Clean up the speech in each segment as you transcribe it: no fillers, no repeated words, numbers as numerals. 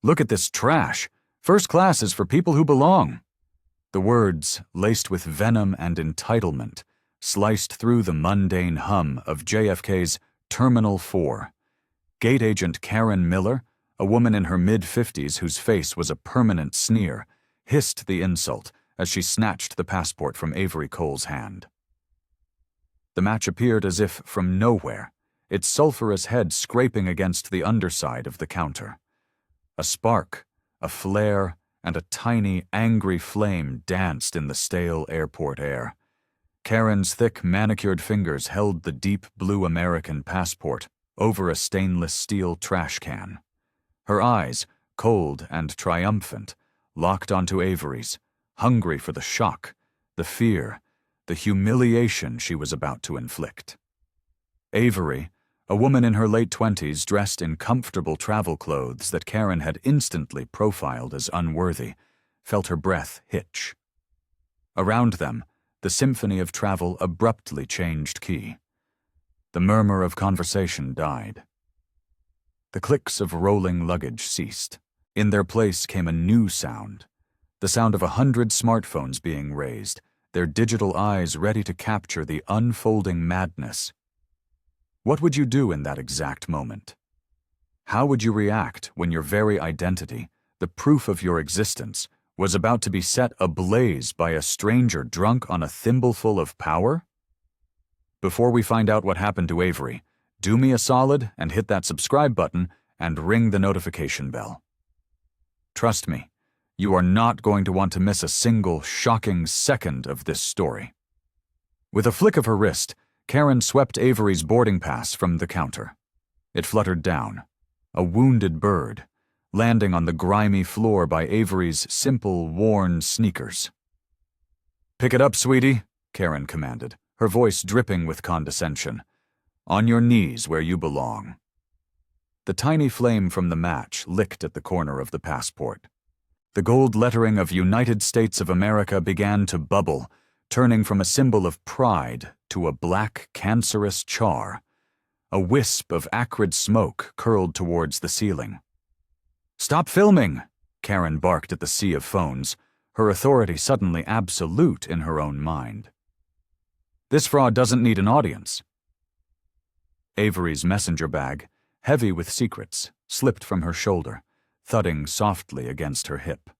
Look at this trash. First class is for people who belong. The words, laced with venom and entitlement, sliced through the mundane hum of JFK's Terminal 4. Gate agent Karen Miller, a woman in her mid-50s whose face was a permanent sneer, hissed the insult as she snatched the passport from Avery Cole's hand. The match appeared as if from nowhere, its sulphurous head scraping against the underside of the counter. A spark, a flare, and a tiny, angry flame danced in the stale airport air. Karen's thick, manicured fingers held the deep blue American passport over a stainless steel trash can. Her eyes, cold and triumphant, locked onto Avery's, hungry for the shock, the fear, the humiliation she was about to inflict. Avery, a woman in her late 20s dressed in comfortable travel clothes that Karen had instantly profiled as unworthy, felt her breath hitch. Around them, the symphony of travel abruptly changed key. The murmur of conversation died. The clicks of rolling luggage ceased. In their place came a new sound, the sound of 100 smartphones being raised, their digital eyes ready to capture the unfolding madness. What would you do in that exact moment? How would you react when your very identity, the proof of your existence, was about to be set ablaze by a stranger drunk on a thimbleful of power? Before we find out what happened to Avery, do me a solid and hit that subscribe button and ring the notification bell. Trust me, you are not going to want to miss a single shocking second of this story. With a flick of her wrist, Karen swept Avery's boarding pass from the counter. It fluttered down, a wounded bird, landing on the grimy floor by Avery's simple, worn sneakers. "Pick it up, sweetie," Karen commanded, her voice dripping with condescension. "On your knees where you belong." The tiny flame from the match licked at the corner of the passport. The gold lettering of United States of America began to bubble, turning from a symbol of pride to a black, cancerous char. A wisp of acrid smoke curled towards the ceiling. "Stop filming!" Karen barked at the sea of phones, her authority suddenly absolute in her own mind. "This fraud doesn't need an audience." Avery's messenger bag, heavy with secrets, slipped from her shoulder, thudding softly against her hip.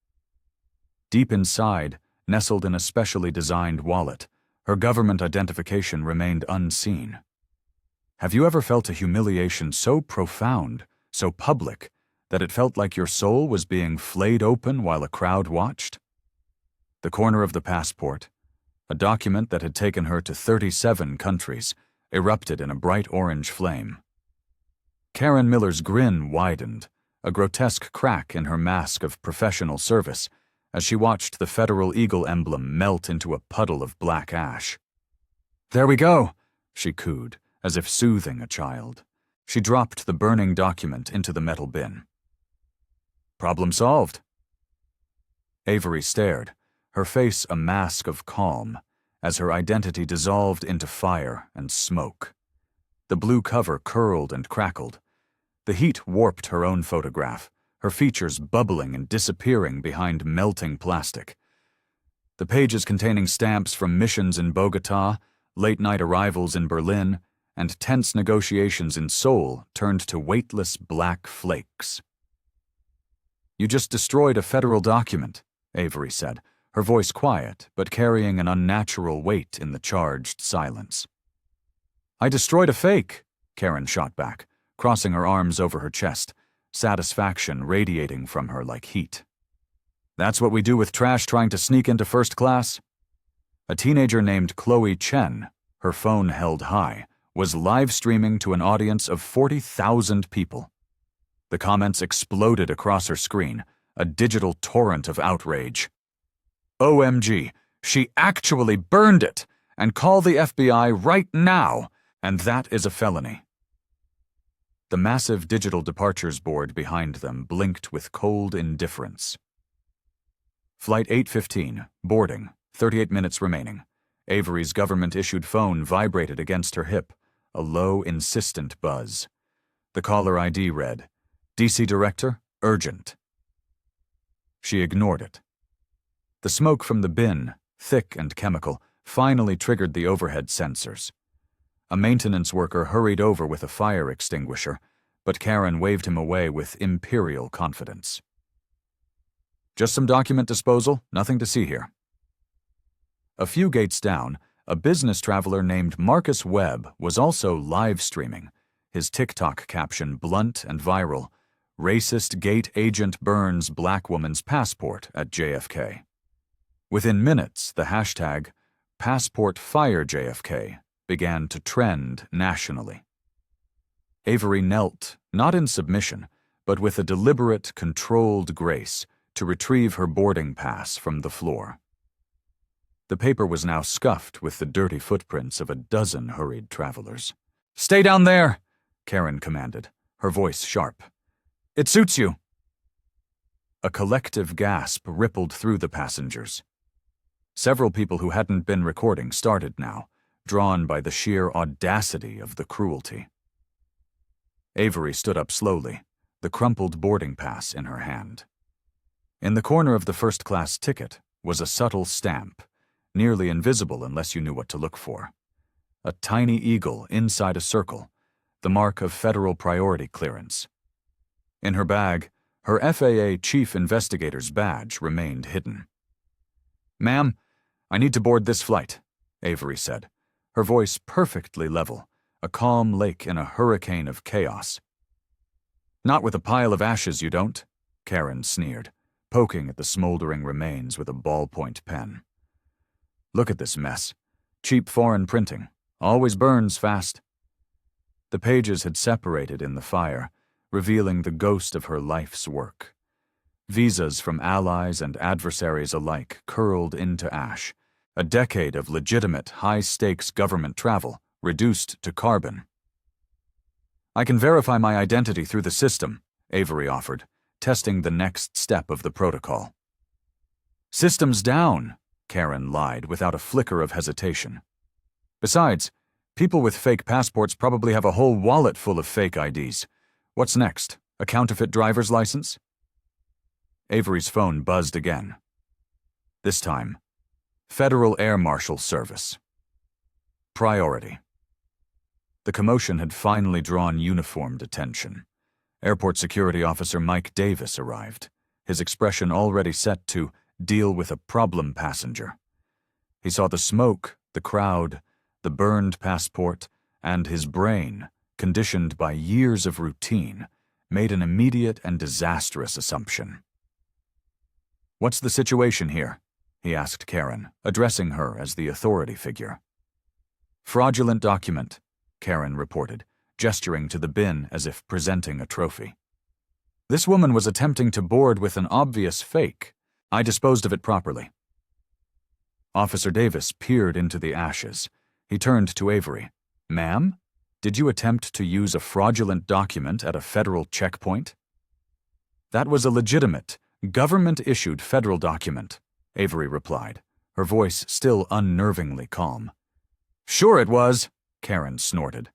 Deep inside, nestled in a specially designed wallet, her government identification remained unseen. Have you ever felt a humiliation so profound, so public, that it felt like your soul was being flayed open while a crowd watched? The corner of the passport, a document that had taken her to 37 countries, erupted in a bright orange flame. Karen Miller's grin widened, a grotesque crack in her mask of professional service, as she watched the Federal Eagle emblem melt into a puddle of black ash. "There we go," she cooed, as if soothing a child. She dropped the burning document into the metal bin. "Problem solved." Avery stared, her face a mask of calm, as her identity dissolved into fire and smoke. The blue cover curled and crackled. The heat warped her own photograph, her features bubbling and disappearing behind melting plastic. The pages containing stamps from missions in Bogotá, late-night arrivals in Berlin, and tense negotiations in Seoul turned to weightless black flakes. "You just destroyed a federal document," Avery said, her voice quiet but carrying an unnatural weight in the charged silence. "I destroyed a fake," Karen shot back, crossing her arms over her chest, satisfaction radiating from her like heat. "That's what we do with trash trying to sneak into first class?" A teenager named Chloe Chen, her phone held high, was live streaming to an audience of 40,000 people. The comments exploded across her screen, a digital torrent of outrage. "OMG, she actually burned it! And call the FBI right now! And that is a felony." The massive digital departures board behind them blinked with cold indifference. Flight 815, boarding, 38 minutes remaining. Avery's government-issued phone vibrated against her hip, a low, insistent buzz. The caller ID read, "DC Director, urgent." She ignored it. The smoke from the bin, thick and chemical, finally triggered the overhead sensors. A maintenance worker hurried over with a fire extinguisher, but Karen waved him away with imperial confidence. Just some document disposal, nothing to see here. A few gates down, a business traveler named Marcus Webb was also live streaming, his TikTok caption blunt and viral: "Racist gate agent burns black woman's passport at JFK." Within minutes, the hashtag #PassportFireJFK began to trend nationally. Avery knelt, not in submission, but with a deliberate, controlled grace, to retrieve her boarding pass from the floor. The paper was now scuffed with the dirty footprints of a dozen hurried travelers. "Stay down there," Karen commanded, her voice sharp. "It suits you." A collective gasp rippled through the passengers. Several people who hadn't been recording started now, drawn by the sheer audacity of the cruelty. Avery stood up slowly, the crumpled boarding pass in her hand. In the corner of the first-class ticket was a subtle stamp, nearly invisible unless you knew what to look for. A tiny eagle inside a circle, the mark of federal priority clearance. In her bag, her FAA chief investigator's badge remained hidden. "Ma'am, I need to board this flight," Avery said, her voice perfectly level, a calm lake in a hurricane of chaos. "Not with a pile of ashes, you don't," Karen sneered, poking at the smoldering remains with a ballpoint pen. "Look at this mess. Cheap foreign printing. Always burns fast." The pages had separated in the fire, revealing the ghost of her life's work. Visas from allies and adversaries alike curled into ash, a decade of legitimate, high-stakes government travel reduced to carbon. "I can verify my identity through the system," Avery offered, testing the next step of the protocol. "System's down," Karen lied without a flicker of hesitation. "Besides, people with fake passports probably have a whole wallet full of fake IDs. What's next? A counterfeit driver's license?" Avery's phone buzzed again. This time, Federal Air Marshal Service. Priority. The commotion had finally drawn uniformed attention. Airport Security Officer Mike Davis arrived, his expression already set to deal with a problem passenger. He saw the smoke, the crowd, the burned passport, and his brain, conditioned by years of routine, made an immediate and disastrous assumption. "What's the situation here?" he asked Karen, addressing her as the authority figure. "Fraudulent document," Karen reported, gesturing to the bin as if presenting a trophy. "This woman was attempting to board with an obvious fake. I disposed of it properly." Officer Davis peered into the ashes. He turned to Avery. "Ma'am, did you attempt to use a fraudulent document at a federal checkpoint?" "That was a legitimate, government-issued federal document," Avery replied, her voice still unnervingly calm. "Sure it was," Karen snorted.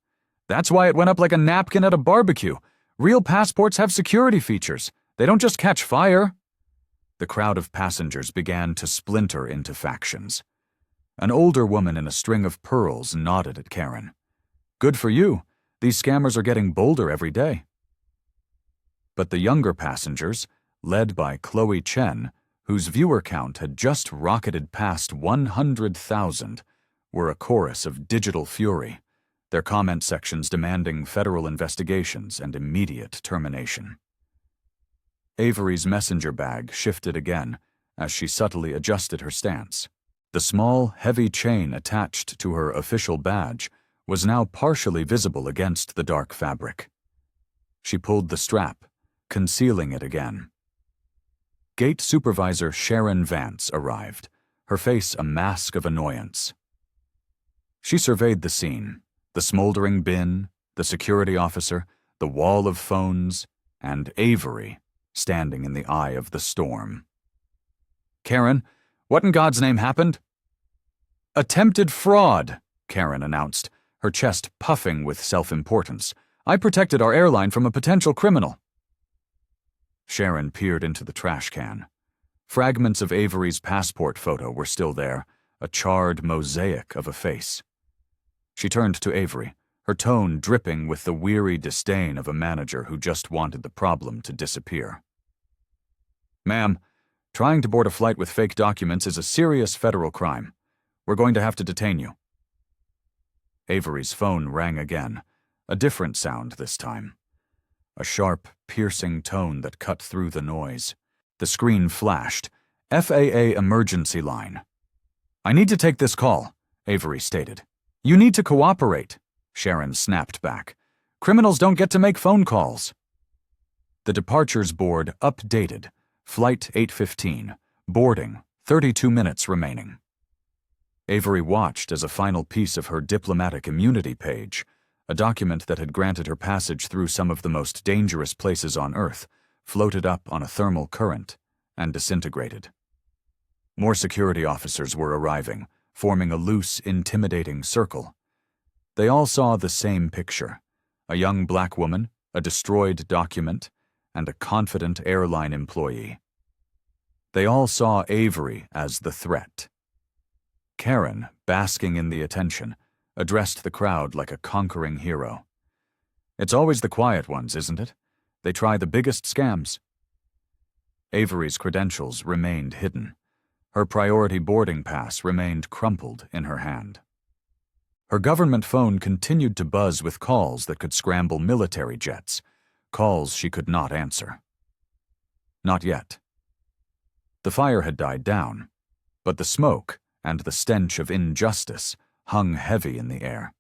"That's why it went up like a napkin at a barbecue. Real passports have security features. They don't just catch fire." The crowd of passengers began to splinter into factions. An older woman in a string of pearls nodded at Karen. "Good for you. These scammers are getting bolder every day." But the younger passengers, led by Chloe Chen, whose viewer count had just rocketed past 100,000, were a chorus of digital fury, their comment sections demanding federal investigations and immediate termination. Avery's messenger bag shifted again as she subtly adjusted her stance. The small, heavy chain attached to her official badge was now partially visible against the dark fabric. She pulled the strap, concealing it again. Gate Supervisor Sharon Vance arrived, her face a mask of annoyance. She surveyed the scene, the smoldering bin, the security officer, the wall of phones, and Avery standing in the eye of the storm. "Karen, what in God's name happened?" "Attempted fraud," Karen announced, her chest puffing with self-importance. "I protected our airline from a potential criminal." Sharon peered into the trash can. Fragments of Avery's passport photo were still there, a charred mosaic of a face. She turned to Avery, her tone dripping with the weary disdain of a manager who just wanted the problem to disappear. "Ma'am, trying to board a flight with fake documents is a serious federal crime. We're going to have to detain you." Avery's phone rang again, a different sound this time. A sharp, piercing tone that cut through the noise. The screen flashed. "FAA emergency line." "I need to take this call," Avery stated. "You need to cooperate," Sharon snapped back. "Criminals don't get to make phone calls." The departures board updated. Flight 815. Boarding. 32 minutes remaining. Avery watched as a final piece of her diplomatic immunity page, a document that had granted her passage through some of the most dangerous places on Earth, floated up on a thermal current and disintegrated. More security officers were arriving, forming a loose, intimidating circle. They all saw the same picture: a young black woman, a destroyed document, and a confident airline employee. They all saw Avery as the threat. Karen, basking in the attention, addressed the crowd like a conquering hero. "It's always the quiet ones, isn't it? They try the biggest scams." Avery's credentials remained hidden. Her priority boarding pass remained crumpled in her hand. Her government phone continued to buzz with calls that could scramble military jets, calls she could not answer. Not yet. The fire had died down, but the smoke and the stench of injustice hung heavy in the air.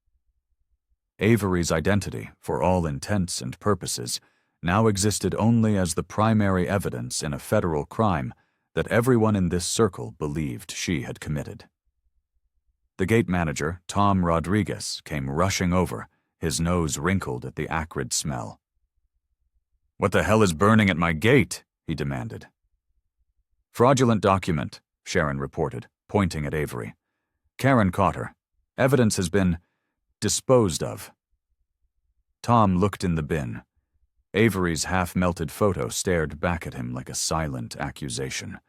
Avery's identity, for all intents and purposes, now existed only as the primary evidence in a federal crime that everyone in this circle believed she had committed. The gate manager, Tom Rodriguez, came rushing over, his nose wrinkled at the acrid smell. "What the hell is burning at my gate?" he demanded. "Fraudulent document," Sharon reported, pointing at Avery. Karen caught her. "Evidence has been disposed of." Tom looked in the bin. Avery's half-melted photo stared back at him like a silent accusation.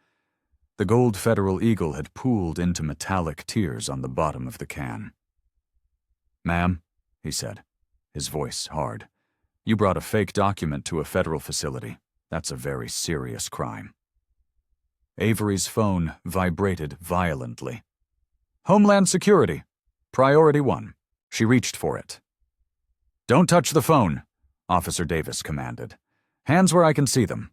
The gold Federal Eagle had pooled into metallic tears on the bottom of the can. "Ma'am," he said, his voice hard, "you brought a fake document to a federal facility. That's a very serious crime." Avery's phone vibrated violently. "Homeland Security. Priority 1. She reached for it. "Don't touch the phone," Officer Davis commanded. "Hands where I can see them."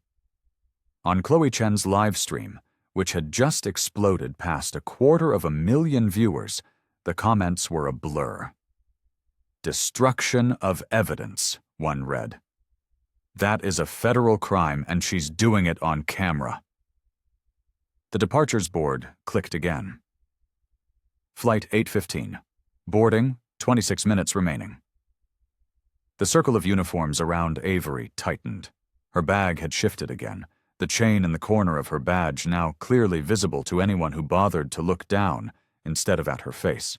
On Chloe Chen's live stream, which had just exploded past 250,000 viewers, the comments were a blur. "Destruction of evidence," one read. "That is a federal crime, and she's doing it on camera." The departures board clicked again. Flight 815. Boarding, 26 minutes remaining. The circle of uniforms around Avery tightened. Her bag had shifted again, the chain in the corner of her badge now clearly visible to anyone who bothered to look down instead of at her face.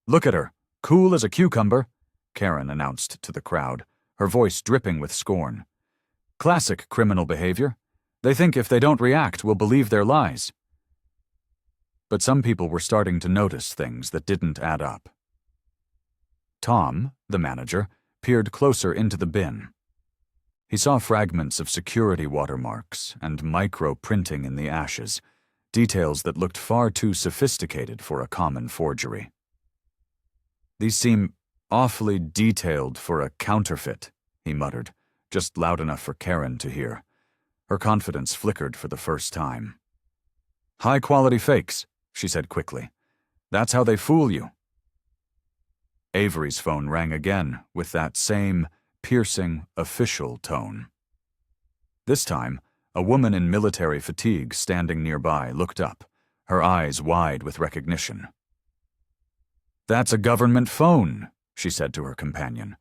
"Look at her, cool as a cucumber," Karen announced to the crowd, her voice dripping with scorn. "Classic criminal behavior. They think if they don't react, we'll believe their lies." But some people were starting to notice things that didn't add up. Tom, the manager, peered closer into the bin. He saw fragments of security watermarks and micro-printing in the ashes, details that looked far too sophisticated for a common forgery. "These seem awfully detailed for a counterfeit," he muttered, just loud enough for Karen to hear. Her confidence flickered for the first time. "High-quality fakes," she said quickly. "That's how they fool you." Avery's phone rang again with that same piercing, official tone. This time, a woman in military fatigue standing nearby looked up, her eyes wide with recognition. "That's a government phone," she said to her companion.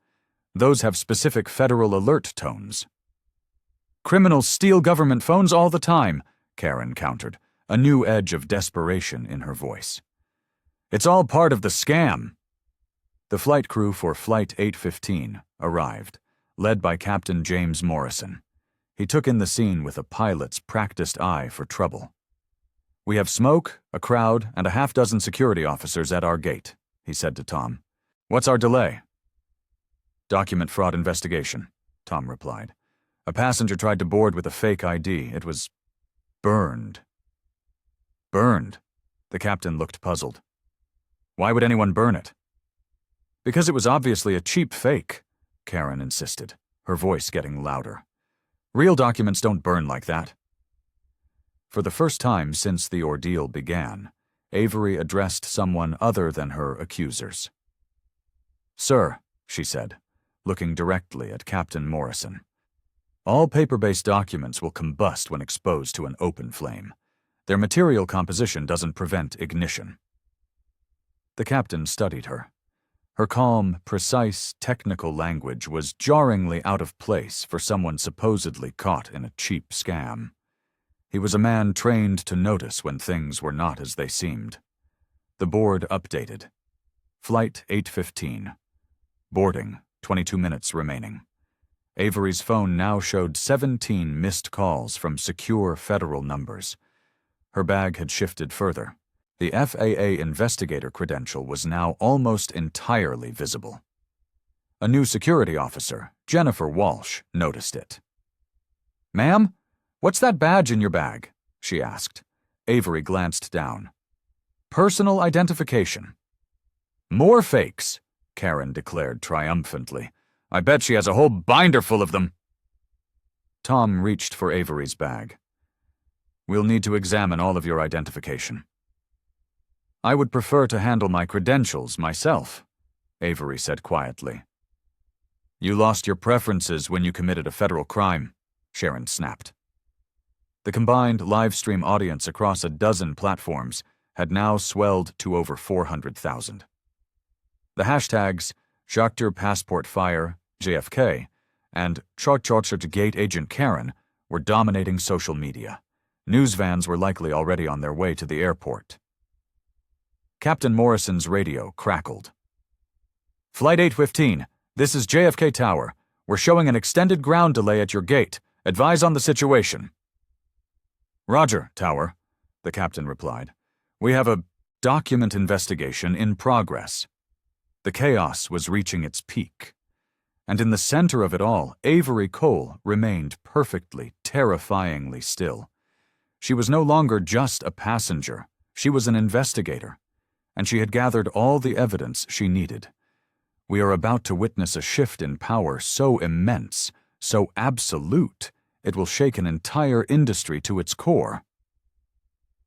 "Those have specific federal alert tones." "Criminals steal government phones all the time," Karen countered, a new edge of desperation in her voice. "It's all part of the scam." The flight crew for Flight 815 arrived, led by Captain James Morrison. He took in the scene with a pilot's practiced eye for trouble. "We have smoke, a crowd, and a half-dozen security officers at our gate," he said to Tom. "What's our delay?" "Document fraud investigation," Tom replied. "A passenger tried to board with a fake ID. It was burned." "Burned?" The captain looked puzzled. "Why would anyone burn it?" "Because it was obviously a cheap fake," Karen insisted, her voice getting louder. "Real documents don't burn like that." For the first time since the ordeal began, Avery addressed someone other than her accusers. "Sir," she said, looking directly at Captain Morrison, "all paper-based documents will combust when exposed to an open flame. Their material composition doesn't prevent ignition." The captain studied her. Her calm, precise, technical language was jarringly out of place for someone supposedly caught in a cheap scam. He was a man trained to notice when things were not as they seemed. The board updated. Flight 815. Boarding, 22 minutes remaining. Avery's phone now showed 17 missed calls from secure federal numbers. Her bag had shifted further. The FAA investigator credential was now almost entirely visible. A new security officer, Jennifer Walsh, noticed it. "Ma'am, what's that badge in your bag?" she asked. Avery glanced down. "Personal identification." "More fakes," Karen declared triumphantly. "I bet she has a whole binder full of them." Tom reached for Avery's bag. "We'll need to examine all of your identification." "I would prefer to handle my credentials myself," Avery said quietly. "You lost your preferences when you committed a federal crime," Sharon snapped. The combined live-stream audience across a dozen platforms had now swelled to over 400,000. The hashtags Schachter Passport Fire, JFK, and Gate Agent Karen were dominating social media. News vans were likely already on their way to the airport. Captain Morrison's radio crackled. "Flight 815, this is JFK Tower. We're showing an extended ground delay at your gate. Advise on the situation." "Roger, Tower," the captain replied. "We have a document investigation in progress." The chaos was reaching its peak. And in the center of it all, Avery Cole remained perfectly, terrifyingly still. She was no longer just a passenger. She was an investigator. And she had gathered all the evidence she needed. We are about to witness a shift in power so immense, so absolute, it will shake an entire industry to its core.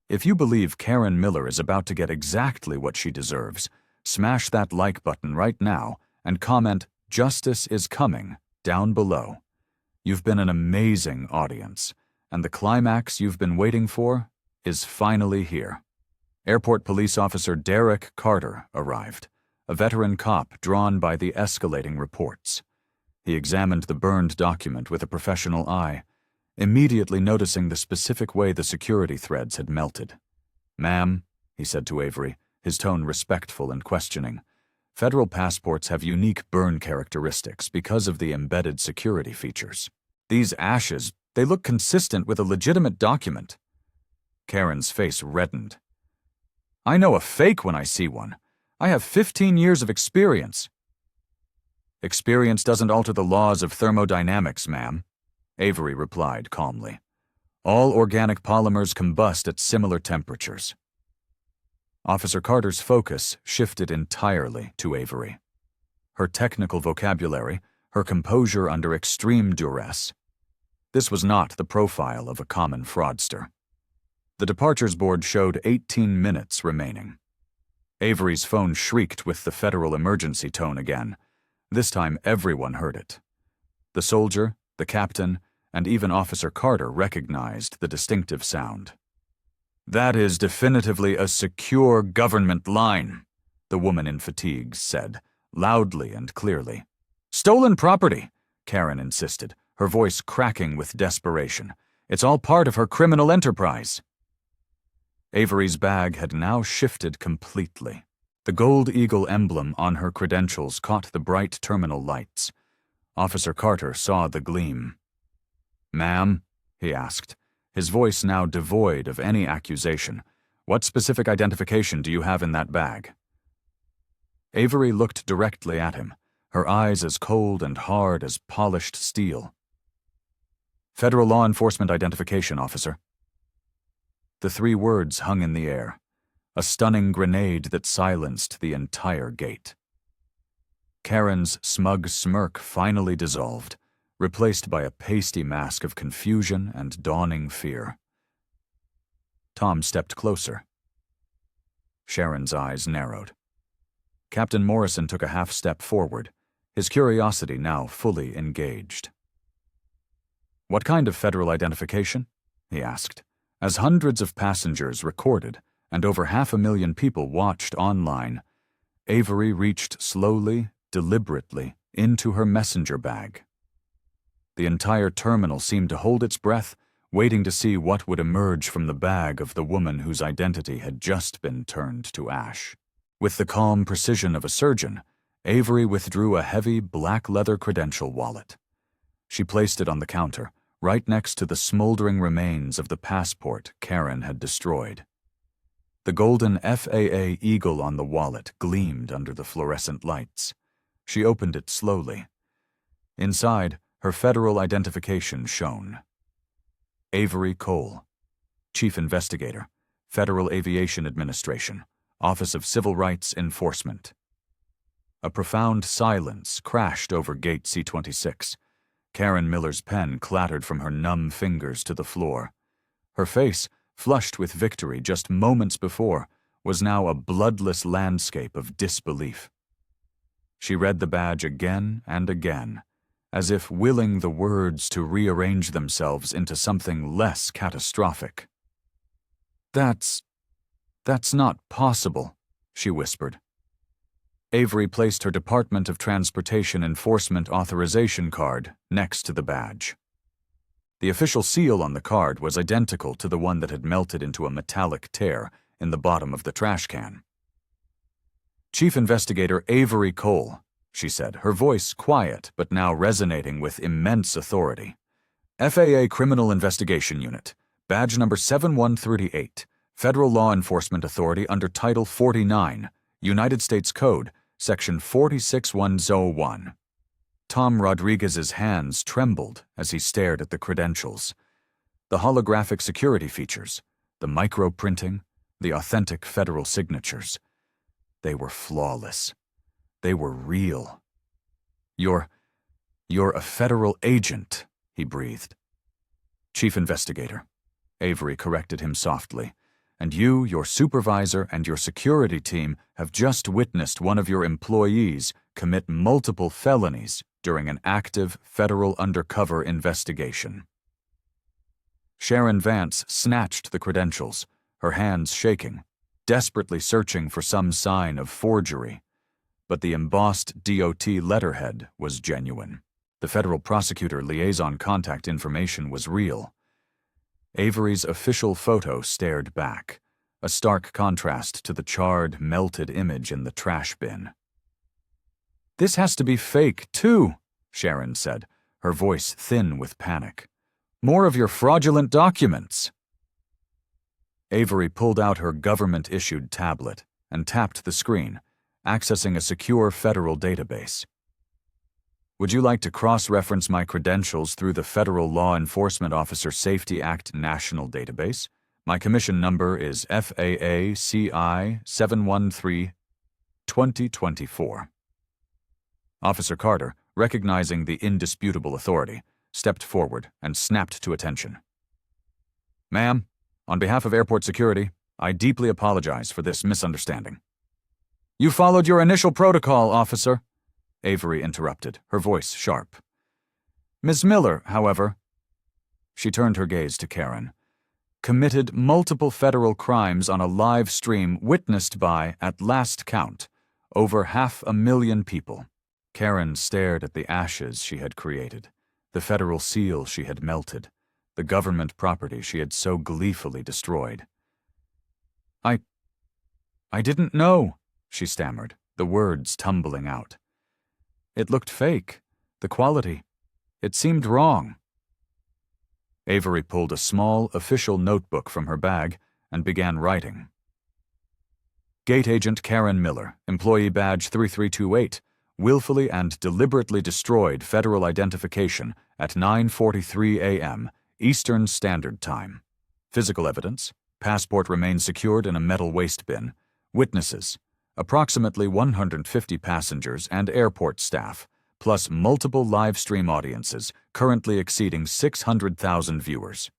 If you believe Karen Miller is about to get exactly what she deserves, smash that like button right now and comment "Justice is coming" down below. You've been an amazing audience, and the climax you've been waiting for is finally here. Airport Police Officer Derek Carter arrived, a veteran cop drawn by the escalating reports. He examined the burned document with a professional eye, immediately noticing the specific way the security threads had melted. "Ma'am," he said to Avery, his tone respectful and questioning, "federal passports have unique burn characteristics because of the embedded security features. These ashes, they look consistent with a legitimate document." Karen's face reddened. "I know a fake when I see one. I have 15 years of experience." "Experience doesn't alter the laws of thermodynamics, ma'am," Avery replied calmly. "All organic polymers combust at similar temperatures." Officer Carter's focus shifted entirely to Avery. Her technical vocabulary, her composure under extreme duress. This was not the profile of a common fraudster. The departures board showed 18 minutes remaining. Avery's phone shrieked with the federal emergency tone again. This time everyone heard it. The soldier, the captain, and even Officer Carter recognized the distinctive sound. "That is definitively a secure government line," the woman in fatigues said, loudly and clearly. "Stolen property," Karen insisted, her voice cracking with desperation. "It's all part of her criminal enterprise." Avery's bag had now shifted completely. The gold eagle emblem on her credentials caught the bright terminal lights. Officer Carter saw the gleam. "Ma'am," he asked, his voice now devoid of any accusation. "What specific identification do you have in that bag?" Avery looked directly at him, her eyes as cold and hard as polished steel. "Federal Law Enforcement Identification Officer." The 3 words hung in the air, a stunning grenade that silenced the entire gate. Karen's smug smirk finally dissolved, replaced by a pasty mask of confusion and dawning fear. Tom stepped closer. Sharon's eyes narrowed. Captain Morrison took a half-step forward, his curiosity now fully engaged. "What kind of federal identification?" he asked, as hundreds of passengers recorded and over 500,000 people watched online. Avery reached slowly, deliberately, into her messenger bag. The entire terminal seemed to hold its breath, waiting to see what would emerge from the bag of the woman whose identity had just been turned to ash. With the calm precision of a surgeon, Avery withdrew a heavy black leather credential wallet. She placed it on the counter, right next to the smoldering remains of the passport Karen had destroyed. The golden FAA eagle on the wallet gleamed under the fluorescent lights. She opened it slowly. Inside, her federal identification shone. Avery Cole, Chief Investigator, Federal Aviation Administration, Office of Civil Rights Enforcement. A profound silence crashed over Gate C-26. Karen Miller's pen clattered from her numb fingers to the floor. Her face, flushed with victory just moments before, was now a bloodless landscape of disbelief. She read the badge again and again, as if willing the words to rearrange themselves into something less catastrophic. That's not possible," she whispered. Avery placed her Department of Transportation Enforcement authorization card next to the badge. The official seal on the card was identical to the one that had melted into a metallic tear in the bottom of the trash can. "Chief Investigator Avery Cole," she said, her voice quiet but now resonating with immense authority. "FAA Criminal Investigation Unit, badge number 7138, Federal Law Enforcement Authority under Title 49, United States Code, Section 46101. Tom Rodriguez's hands trembled as he stared at the credentials. The holographic security features, the micro-printing, the authentic federal signatures. They were flawless. They were real. You're a federal agent," he breathed. "Chief Investigator," Avery corrected him softly. "And you, your supervisor, and your security team have just witnessed one of your employees commit multiple felonies during an active federal undercover investigation." Sharon Vance snatched the credentials, her hands shaking, desperately searching for some sign of forgery. But the embossed DOT letterhead was genuine. The federal prosecutor liaison contact information was real. Avery's official photo stared back, a stark contrast to the charred, melted image in the trash bin. "This has to be fake, too," Sharon said, her voice thin with panic. "More of your fraudulent documents." Avery pulled out her government-issued tablet and tapped the screen, accessing a secure federal database. "Would you like to cross-reference my credentials through the Federal Law Enforcement Officer Safety Act National Database? My commission number is FAA CI 713-2024. Officer Carter, recognizing the indisputable authority, stepped forward and snapped to attention. "Ma'am, on behalf of airport security, I deeply apologize for this misunderstanding." "You followed your initial protocol, officer," Avery interrupted, her voice sharp. "Ms. Miller, however," she turned her gaze to Karen, "committed multiple federal crimes on a live stream witnessed by, at last count, over 500,000 people." Karen stared at the ashes she had created, the federal seal she had melted, the government property she had so gleefully destroyed. I didn't know," she stammered, the words tumbling out. "It looked fake. The quality. It seemed wrong." Avery pulled a small, official notebook from her bag and began writing. Gate Agent Karen Miller, Employee Badge 3328, willfully and deliberately destroyed federal identification at 9:43 a.m. Eastern Standard Time. Physical evidence: passport remains secured in a metal waste bin. Witnesses: approximately 150 passengers and airport staff, plus multiple live stream audiences, currently exceeding 600,000 viewers.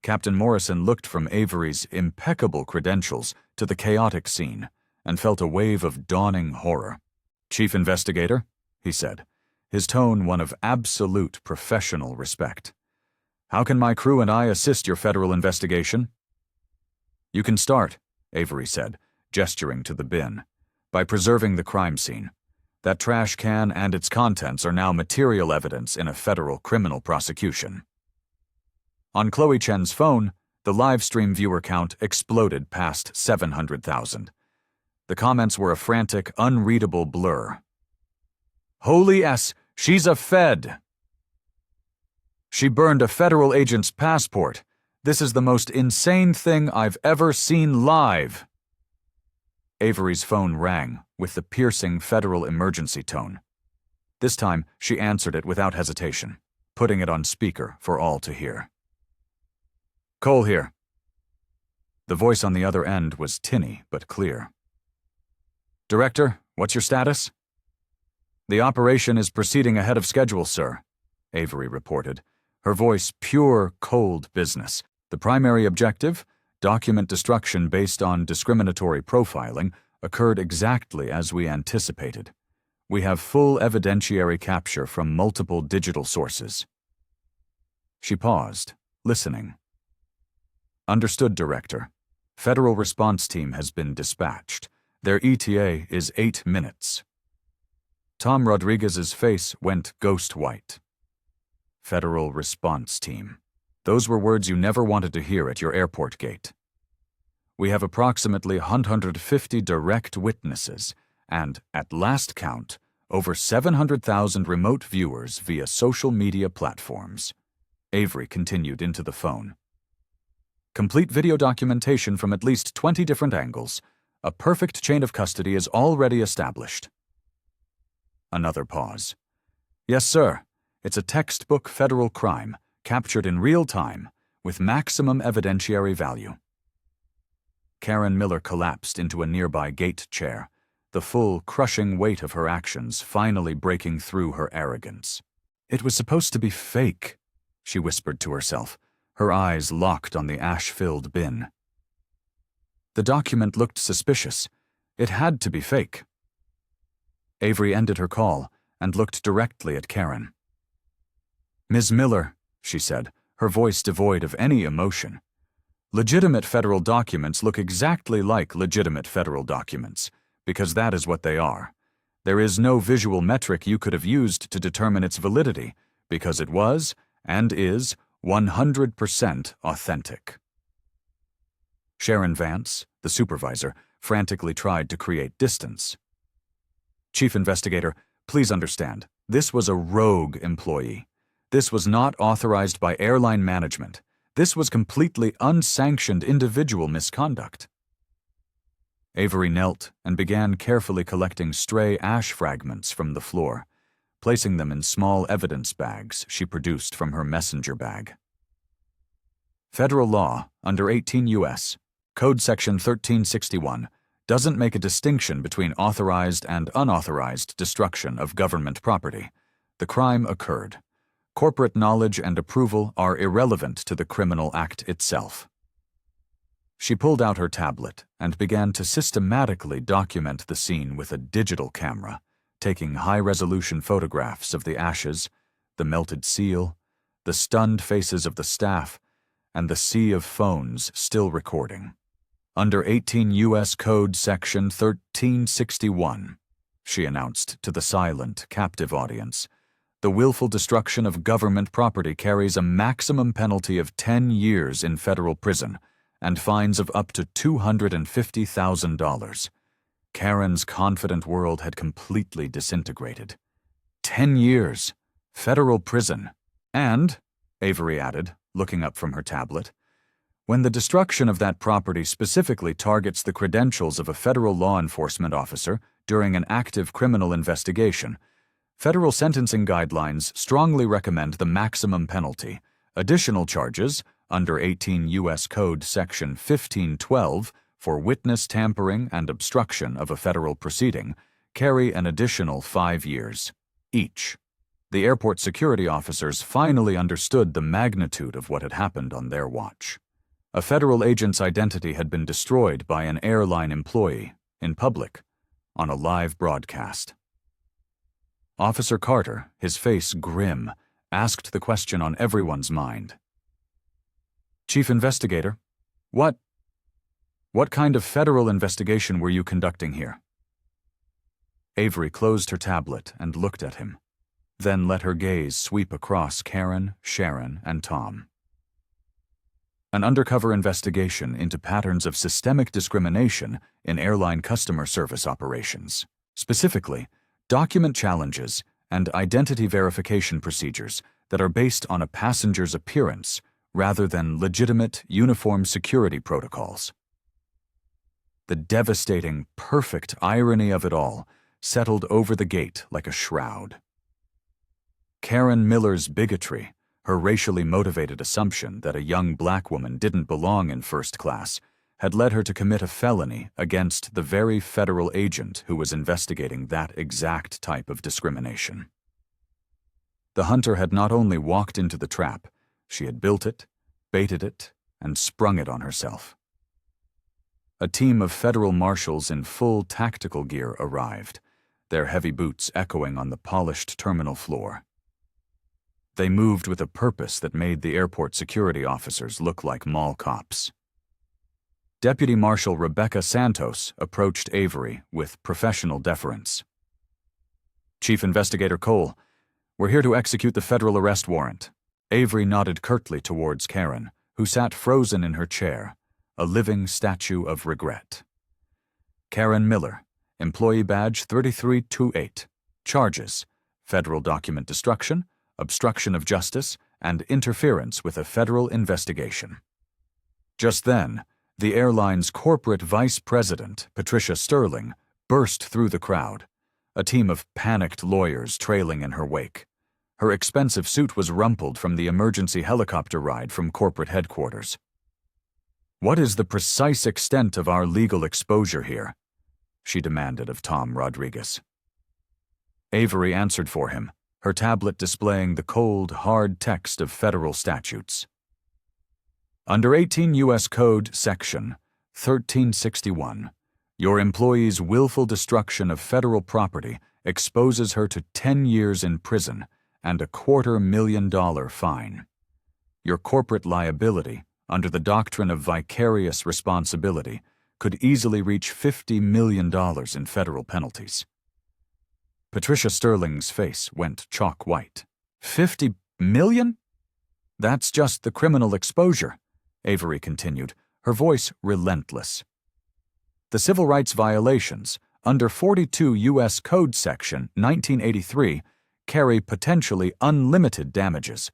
Captain Morrison looked from Avery's impeccable credentials to the chaotic scene and felt a wave of dawning horror. "Chief Investigator," he said, his tone one of absolute professional respect. "How can my crew and I assist your federal investigation?" "You can start," Avery said, gesturing to the bin, "by preserving the crime scene. That trash can and its contents are now material evidence in a federal criminal prosecution." On Chloe Chen's phone, the live stream viewer count exploded past 700,000. The comments were a frantic, unreadable blur. "Holy S, she's a Fed! She burned a federal agent's passport. This is the most insane thing I've ever seen live." Avery's phone rang with the piercing federal emergency tone. This time, she answered it without hesitation, putting it on speaker for all to hear. "Cole here." The voice on the other end was tinny but clear. "Director, what's your status?" "The operation is proceeding ahead of schedule, sir," Avery reported, her voice pure, cold business. The primary objective, document destruction based on discriminatory profiling, occurred exactly as we anticipated. We have full evidentiary capture from multiple digital sources. She paused, listening. "Understood, Director. Federal response team has been dispatched. Their ETA is 8 minutes. Tom Rodriguez's face went ghost white. Federal response team. Those were words you never wanted to hear at your airport gate. We have approximately 150 direct witnesses and, at last count, over 700,000 remote viewers via social media platforms." Avery continued into the phone. "Complete video documentation from at least 20 different angles. A perfect chain of custody is already established." Another pause. "Yes, sir. It's a textbook federal crime, captured in real time, with maximum evidentiary value." Karen Miller collapsed into a nearby gate chair, the full, crushing weight of her actions finally breaking through her arrogance. "It was supposed to be fake," she whispered to herself, her eyes locked on the ash-filled bin. The document looked suspicious. It had to be fake. Avery ended her call and looked directly at Karen. "Ms. Miller," she said, her voice devoid of any emotion, "legitimate federal documents look exactly like legitimate federal documents, because that is what they are. There is no visual metric you could have used to determine its validity, because it was, and is, 100% authentic." Sharon Vance, the supervisor, frantically tried to create distance. "Chief Investigator, please understand, this was a rogue employee. This was not authorized by airline management. This was completely unsanctioned individual misconduct." Avery knelt and began carefully collecting stray ash fragments from the floor, placing them in small evidence bags she produced from her messenger bag. Federal law, under 18 U.S., Code Section 1361, doesn't make a distinction between authorized and unauthorized destruction of government property. The crime occurred. Corporate knowledge and approval are irrelevant to the criminal act itself. She pulled out her tablet and began to systematically document the scene with a digital camera, taking high-resolution photographs of the ashes, the melted seal, the stunned faces of the staff, and the sea of phones still recording. "Under 18 U.S. Code Section 1361, she announced to the silent, captive audience, the willful destruction of government property carries a maximum penalty of 10 years in federal prison and fines of up to $250,000. Karen's confident world had completely disintegrated. 10 years, federal prison, and, Avery added, looking up from her tablet. "When the destruction of that property specifically targets the credentials of a federal law enforcement officer during an active criminal investigation, federal sentencing guidelines strongly recommend the maximum penalty. Additional charges, under 18 U.S. Code Section 1512, for witness tampering and obstruction of a federal proceeding, carry an additional 5 years each." The airport security officers finally understood the magnitude of what had happened on their watch. A federal agent's identity had been destroyed by an airline employee, in public, on a live broadcast. Officer Carter, his face grim, asked the question on everyone's mind. "Chief Investigator, what kind of federal investigation were you conducting here?" Avery closed her tablet and looked at him, then let her gaze sweep across Karen, Sharon, and Tom. "An undercover investigation into patterns of systemic discrimination in airline customer service operations. Specifically, document challenges and identity verification procedures that are based on a passenger's appearance rather than legitimate uniform security protocols." The devastating, perfect irony of it all settled over the gate like a shroud. Karen Miller's bigotry, her racially motivated assumption that a young black woman didn't belong in first class, had led her to commit a felony against the very federal agent who was investigating that exact type of discrimination. The hunter had not only walked into the trap, she had built it, baited it, and sprung it on herself. A team of federal marshals in full tactical gear arrived, their heavy boots echoing on the polished terminal floor. They moved with a purpose that made the airport security officers look like mall cops. Deputy Marshal Rebecca Santos approached Avery with professional deference. "Chief Investigator Cole, we're here to execute the federal arrest warrant." Avery nodded curtly towards Karen, who sat frozen in her chair, a living statue of regret. "Karen Miller, Employee Badge 3328. Charges: federal document destruction, obstruction of justice, and interference with a federal investigation." Just then, the airline's corporate vice president, Patricia Sterling, burst through the crowd, a team of panicked lawyers trailing in her wake. Her expensive suit was rumpled from the emergency helicopter ride from corporate headquarters. "What is the precise extent of our legal exposure here?" she demanded of Tom Rodriguez. Avery answered for him, her tablet displaying the cold, hard text of federal statutes. "Under 18 U.S. Code Section 1361, your employee's willful destruction of federal property exposes her to 10 years in prison and a $250,000 fine. Your corporate liability, under the doctrine of vicarious responsibility, could easily reach $50 million in federal penalties." Patricia Sterling's face went chalk white. "$50 million? That's just the criminal exposure," Avery continued, her voice relentless. "The civil rights violations, under 42 U.S. Code Section 1983, carry potentially unlimited damages.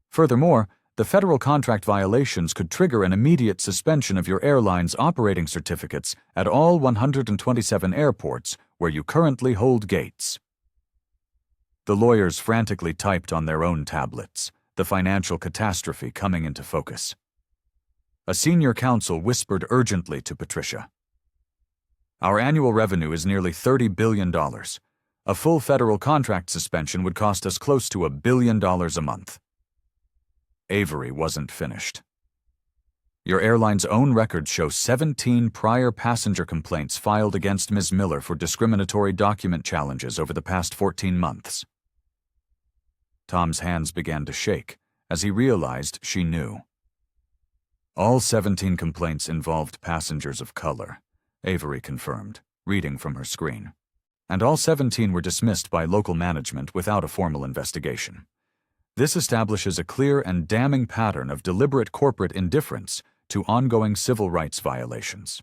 Furthermore, the federal contract violations could trigger an immediate suspension of your airline's operating certificates at all 127 airports where you currently hold gates." The lawyers frantically typed on their own tablets, the financial catastrophe coming into focus. A senior counsel whispered urgently to Patricia. "Our annual revenue is nearly $30 billion. A full federal contract suspension would cost us close to $1 billion a month." Avery wasn't finished. "Your airline's own records show 17 prior passenger complaints filed against Ms. Miller for discriminatory document challenges over the past 14 months. Tom's hands began to shake as he realized she knew. "All 17 complaints involved passengers of color," Avery confirmed, reading from her screen. "And all 17 were dismissed by local management without a formal investigation. This establishes a clear and damning pattern of deliberate corporate indifference to ongoing civil rights violations."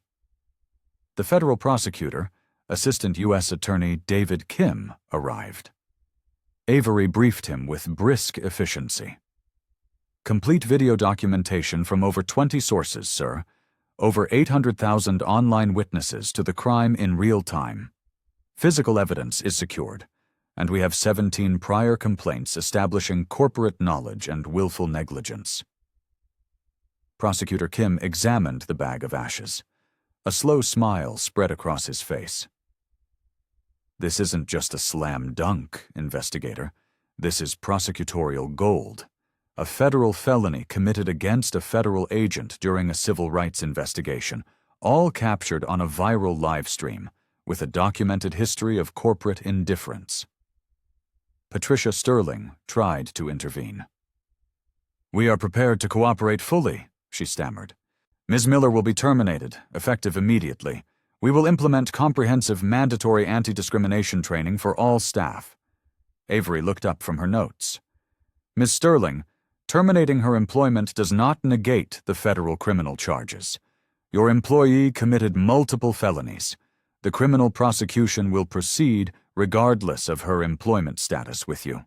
The federal prosecutor, Assistant U.S. Attorney David Kim, arrived. Avery briefed him with brisk efficiency. Complete video documentation from over 20 sources, sir. Over 800,000 online witnesses to the crime in real time. Physical evidence is secured, and we have 17 prior complaints establishing corporate knowledge and willful negligence. Prosecutor Kim examined the bag of ashes. A slow smile spread across his face. This isn't just a slam dunk, investigator. This is prosecutorial gold. A federal felony committed against a federal agent during a civil rights investigation, all captured on a viral live stream, with a documented history of corporate indifference. Patricia Sterling tried to intervene. "We are prepared to cooperate fully," she stammered. "Ms. Miller will be terminated, effective immediately. We will implement comprehensive mandatory anti-discrimination training for all staff." Avery looked up from her notes. "Ms. Sterling, terminating her employment does not negate the federal criminal charges. Your employee committed multiple felonies. The criminal prosecution will proceed regardless of her employment status with you."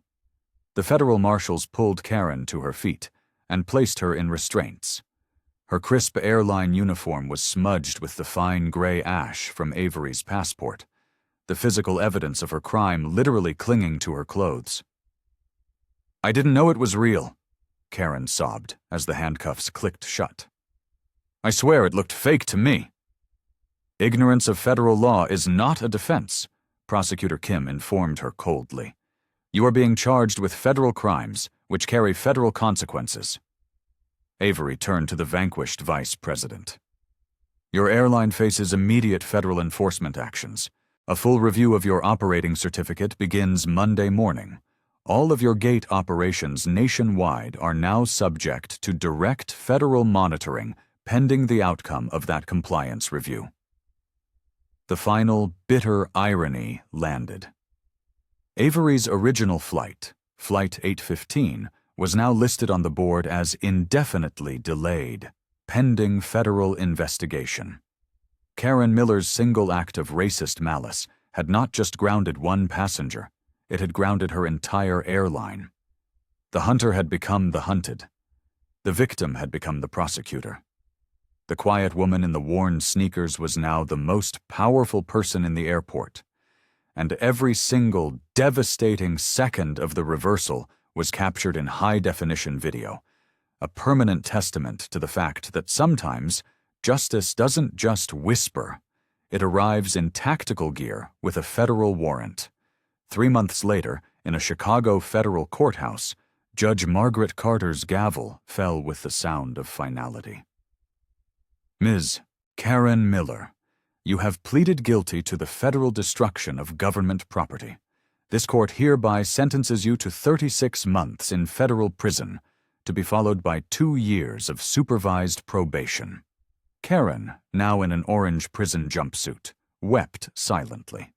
The federal marshals pulled Karen to her feet and placed her in restraints. Her crisp airline uniform was smudged with the fine gray ash from Avery's passport, the physical evidence of her crime literally clinging to her clothes. "I didn't know it was real," Karen sobbed as the handcuffs clicked shut. "I swear it looked fake to me." "Ignorance of federal law is not a defense," Prosecutor Kim informed her coldly. "You are being charged with federal crimes, which carry federal consequences." Avery turned to the vanquished vice president. "Your airline faces immediate federal enforcement actions. A full review of your operating certificate begins Monday morning. All of your gate operations nationwide are now subject to direct federal monitoring pending the outcome of that compliance review." The final bitter irony landed. Avery's original flight, Flight 815, was now listed on the board as indefinitely delayed, pending federal investigation. Karen Miller's single act of racist malice had not just grounded one passenger, it had grounded her entire airline. The hunter had become the hunted. The victim had become the prosecutor. The quiet woman in the worn sneakers was now the most powerful person in the airport, and every single devastating second of the reversal was captured in high-definition video, a permanent testament to the fact that sometimes justice doesn't just whisper, it arrives in tactical gear with a federal warrant. 3 months later, in a Chicago federal courthouse, Judge Margaret Carter's gavel fell with the sound of finality. "Ms. Karen Miller, you have pleaded guilty to the federal destruction of government property. This court hereby sentences you to 36 months in federal prison, to be followed by 2 years of supervised probation." Karen, now in an orange prison jumpsuit, wept silently.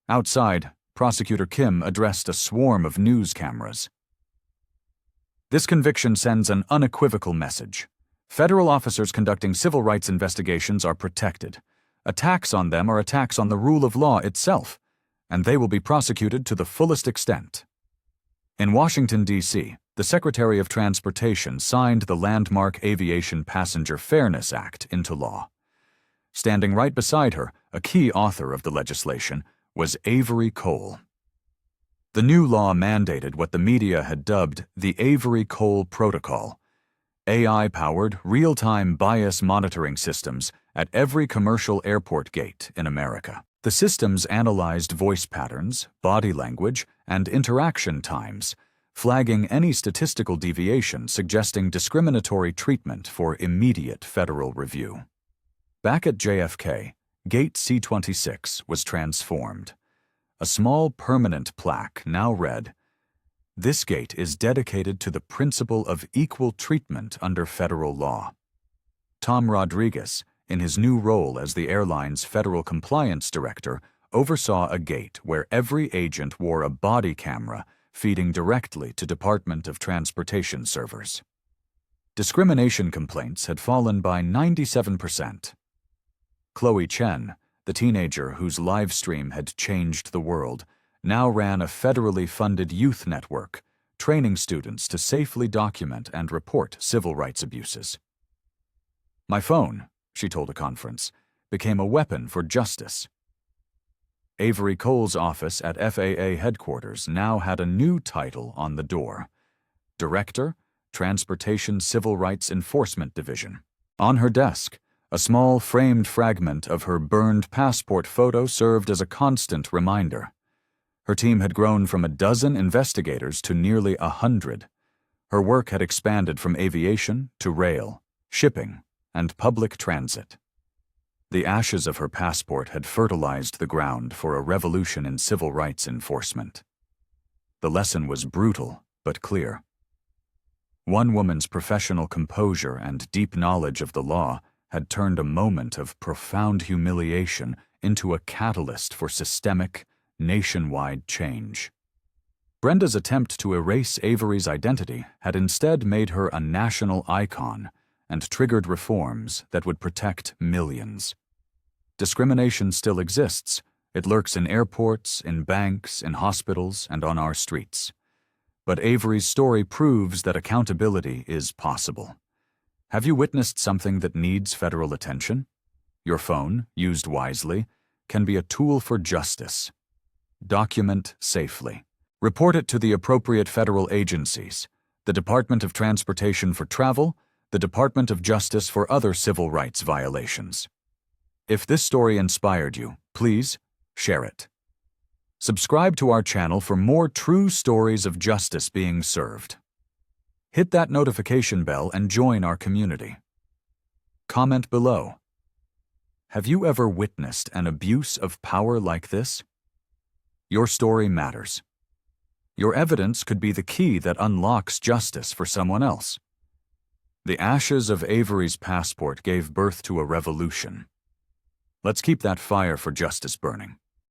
Outside, Prosecutor Kim addressed a swarm of news cameras. "This conviction sends an unequivocal message. Federal officers conducting civil rights investigations are protected. Attacks on them are attacks on the rule of law itself, and they will be prosecuted to the fullest extent." In Washington, D.C., the Secretary of Transportation signed the landmark Aviation Passenger Fairness Act into law. Standing right beside her, a key author of the legislation, was Avery Cole. The new law mandated what the media had dubbed the Avery Cole Protocol, AI-powered, real-time bias monitoring systems at every commercial airport gate in America. The systems analyzed voice patterns, body language, and interaction times, flagging any statistical deviation suggesting discriminatory treatment for immediate federal review. Back at JFK, Gate C-26 was transformed. A small permanent plaque now read, "This gate is dedicated to the principle of equal treatment under federal law." Tom Rodriguez, in his new role as the airline's federal compliance director, oversaw a gate where every agent wore a body camera feeding directly to Department of Transportation servers. Discrimination complaints had fallen by 97%. Chloe Chen, the teenager whose live stream had changed the world, now ran a federally funded youth network training students to safely document and report civil rights abuses. "My phone," she told a conference, "became a weapon for justice." Avery Cole's office at FAA headquarters now had a new title on the door: Director, Transportation Civil Rights Enforcement Division. On her desk, a small framed fragment of her burned passport photo served as a constant reminder. Her team had grown from 12 investigators to nearly 100. Her work had expanded from aviation to rail, shipping, and public transit. The ashes of her passport had fertilized the ground for a revolution in civil rights enforcement. The lesson was brutal but clear. One woman's professional composure and deep knowledge of the law had turned a moment of profound humiliation into a catalyst for systemic, nationwide change. Brenda's attempt to erase Avery's identity had instead made her a national icon and triggered reforms that would protect millions. Discrimination still exists. It lurks in airports, in banks, in hospitals, and on our streets. But Avery's story proves that accountability is possible. Have you witnessed something that needs federal attention? Your phone, used wisely, can be a tool for justice. Document safely. Report it to the appropriate federal agencies: the Department of Transportation for travel, the Department of Justice for other civil rights violations. If this story inspired you, please share it. Subscribe to our channel for more true stories of justice being served. Hit that notification bell and join our community. Comment below. Have you ever witnessed an abuse of power like this? Your story matters. Your evidence could be the key that unlocks justice for someone else. The ashes of Avery's passport gave birth to a revolution. Let's keep that fire for justice burning.